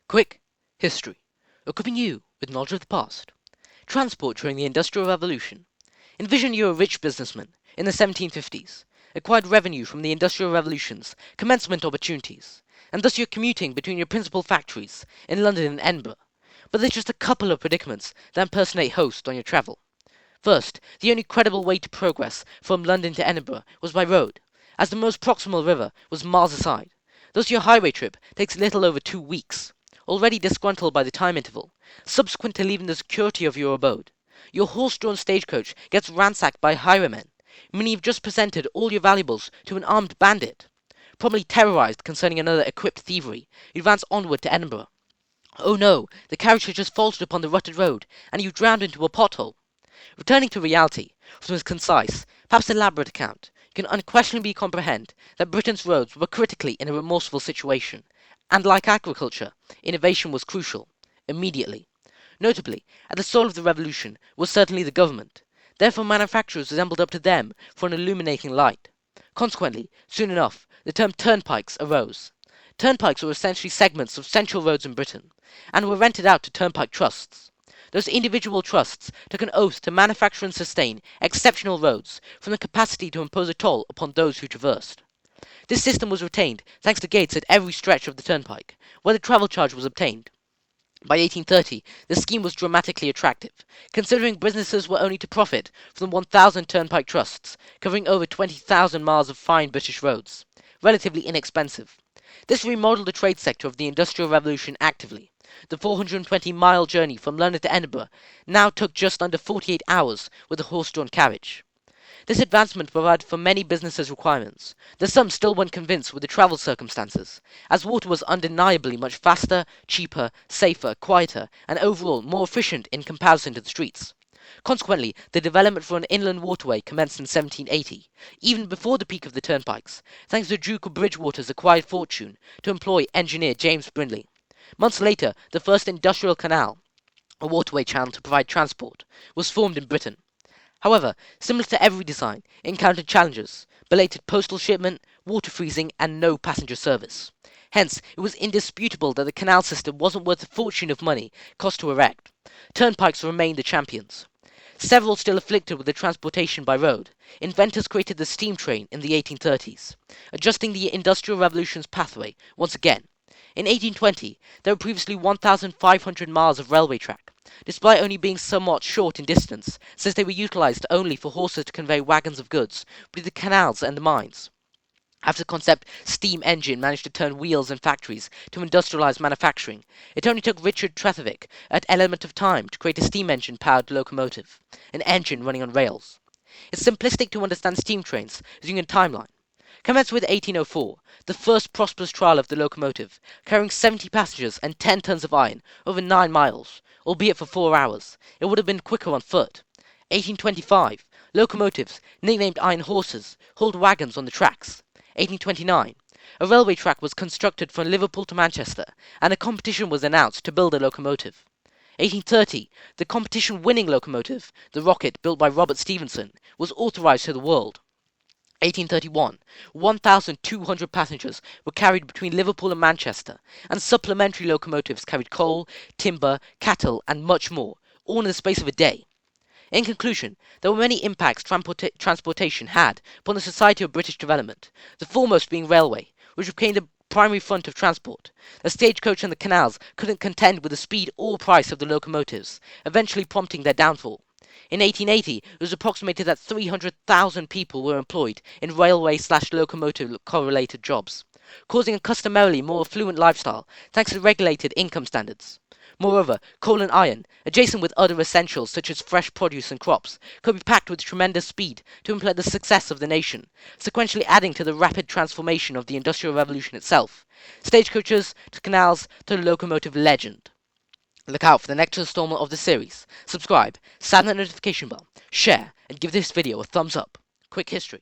Quick history, equipping you with knowledge of the past. Transport during the Industrial Revolution. Envision you're a rich businessman in the 1750s, acquired revenue from the Industrial Revolution's commencement opportunities, and thus you're commuting between your principal factories in London and Edinburgh. But there's just a couple of predicaments that impersonate host on your travel. First, the only credible way to progress from London to Edinburgh was by road, as the most proximal river was miles aside. Thus your highway trip takes little over 2 weeks. Already disgruntled by the time interval, subsequent to leaving the security of your abode, your horse-drawn stagecoach gets ransacked by highwaymen, meaning you've just presented all your valuables to an armed bandit. Probably terrorized concerning another equipped thievery, you advance onward to Edinburgh. Oh no, the carriage has just faltered upon the rutted road, and you've drowned into a pothole. Returning to reality, from his concise, perhaps elaborate account, you can unquestionably comprehend that Britain's roads were critically in a remorseful situation, and like agriculture, innovation was crucial, immediately. Notably, at the soul of the revolution was certainly the government. Therefore manufacturers resembled up to them for an illuminating light. Consequently, soon enough, the term turnpikes arose. Turnpikes were essentially segments of central roads in Britain, and were rented out to turnpike trusts. Those individual trusts took an oath to manufacture and sustain exceptional roads from the capacity to impose a toll upon those who traversed. This system was retained thanks to gates at every stretch of the turnpike, where the travel charge was obtained. By 1830, the scheme was dramatically attractive, considering businesses were only to profit from the 1,000 turnpike trusts, covering over 20,000 miles of fine British roads, relatively inexpensive. This remodeled the trade sector of the Industrial Revolution actively. The 420-mile journey from London to Edinburgh now took just under 48 hours with a horse-drawn carriage. This advancement provided for many businesses' requirements, though some still weren't convinced with the travel circumstances, as water was undeniably much faster, cheaper, safer, quieter, and overall more efficient in comparison to the streets. Consequently, the development for an inland waterway commenced in 1780, even before the peak of the turnpikes, thanks to Duke of Bridgewater's acquired fortune to employ engineer James Brindley. Months later, the first industrial canal, a waterway channel to provide transport, was formed in Britain. However, similar to every design, it encountered challenges: belated postal shipment, water freezing, and no passenger service. Hence, it was indisputable that the canal system wasn't worth the fortune of money cost to erect. Turnpikes remained the champions. Several still afflicted with the transportation by road, inventors created the steam train in the 1830s, adjusting the Industrial Revolution's pathway once again. In 1820, there were previously 1,500 miles of railway track, despite only being somewhat short in distance, since they were utilized only for horses to convey wagons of goods between the canals and the mines. After the concept steam engine managed to turn wheels in factories to industrialize manufacturing, it only took Richard Tretherick an element of time to create a steam engine-powered locomotive, an engine running on rails. It's simplistic to understand steam trains using a timeline. Commenced with 1804, the first prosperous trial of the locomotive, carrying 70 passengers and 10 tons of iron over 9 miles, albeit for 4 hours. It would have been quicker on foot. 1825, locomotives, nicknamed iron horses, hauled wagons on the tracks. 1829, a railway track was constructed from Liverpool to Manchester, and a competition was announced to build a locomotive. 1830, the competition-winning locomotive, the Rocket, built by Robert Stephenson, was authorized to the world. 1831, 1,200 passengers were carried between Liverpool and Manchester, and supplementary locomotives carried coal, timber, cattle, and much more, all in the space of a day. In conclusion, there were many impacts transportation had upon the society of British development, the foremost being railway, which became the primary front of transport. The stagecoach and the canals couldn't contend with the speed or price of the locomotives, eventually prompting their downfall. In 1880, it was approximated that 300,000 people were employed in railway/locomotive correlated jobs, causing a customarily more affluent lifestyle thanks to regulated income standards. Moreover, coal and iron, adjacent with other essentials such as fresh produce and crops, could be packed with tremendous speed to implement the success of the nation, sequentially adding to the rapid transformation of the Industrial Revolution itself. Stagecoaches to canals to locomotive legend. Look out for the next installment of the series. Subscribe, sound that notification bell, share, and give this video a thumbs up. Quick history.